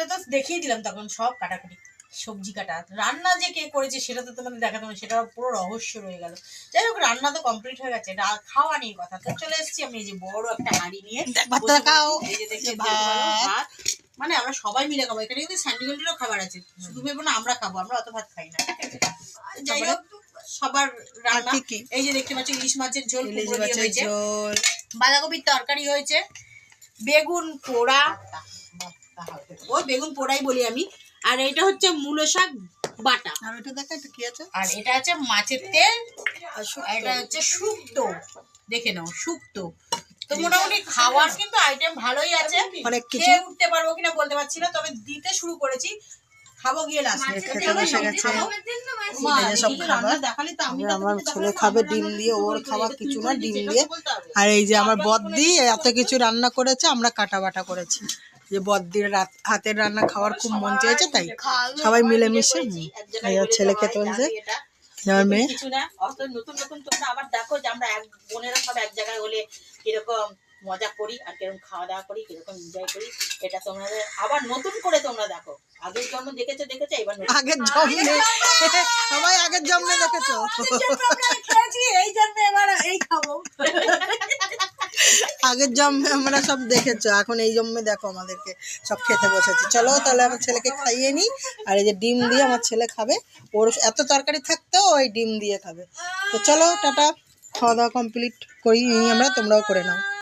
তোমাদের তো দেখিয়ে দিলাম তখন সব কাটাকুটি সবজি কাটা। রান্না যে কে করেছে সেটা তো তোমাদের দেখাতে হবে, সেটা পুরো রহস্য রয়ে গেল। যাই হোক, রান্না তো কমপ্লিট হয়ে গেছে, খাওয়া নিয়ে কথা। তো চলে এসেছি আমি এই যে বড় একটা হাঁড়ি নিয়ে। এই যে দেখছি ভাত, মানে আমরা সবাই মিলে খাবো। এখানে কিন্তু স্যান্ডিগোল্ডেরও খাবার আছে, শুধু ভেবো না আমরা খাবো, আমরা অত ভাত খাই না। যাই হোক, সবার রান্না। এই যে দেখতে পাচ্ছি ইলিশ মাছের ঝোল, কুমড়ো দিয়ে হয়েছে, বাঁধাকপির তরকারি হয়েছে, বেগুন পোড়া, ওই বেগুন পোড়াই বলি আমি। আর এটা হচ্ছে মূলো শাক বাটা। আর এটা দেখা, এটা কি আছে? আর এটা হচ্ছে মাছের তেল, আর এটা হচ্ছে শুক্তো। দেখে নাও, শুক্তো। তো মোটামুটি খাওয়ার কিন্তু আইটেম ভালোই আছে, অনেক কিছু। খেয়ে উঠতে পারবো কিনা বলতে পারছি না, তবে দিতে শুরু করেছি, খাবো গিয়ে লাস্টে। খেতে বসে গেছে, সব খাবার দেখালি তো আমি। আমার ছেলে খাবে ডিম দিয়ে, ওর খাওয়া কিছু না, ডিম দিয়ে। আর এই যে আমার বদ্দি এত কিছু রান্না করেছে, আমরা কাটা বাটা করেছি। যে বদ্দির হাতের রান্না খাওয়ার খুব মন চেয়েছে, তাই সবাই মিলেমিশে। ছেলে খেতে হয়েছে, আমার মেয়ে। কিছু না, অত নতুন নতুন তোমরা আবার দেখো যে আমরা এক বোনেরা সব এক জায়গায় হলে কিরকম মজা করি আর কিরকম খাওয়া দাওয়া করি, কিরকম এনজয় করি, এটা তোমাদের আবার নতুন করে তোমরা দেখো। আগের জন্ম দেখেছো, এবার আগের জন্মে সবাই আগের জন্মে দেখেছো, খেয়েছি এই জন্মে, এবার এই খাবো। আগের জন্মে আমরা সব দেখেছো, এখন এই জন্মে দেখো আমাদেরকে সব খেতে বসেছি। চলো তাহলে আমার ছেলেকে খাইয়ে নিই। আর এই যে ডিম দিয়ে আমার ছেলে খাবে, ওর এত তরকারি থাকতেও ওই ডিম দিয়ে খাবে। তো চলো টাটা, খাওয়া দাওয়া কমপ্লিট করি আমরা, তোমরাও করে নাও।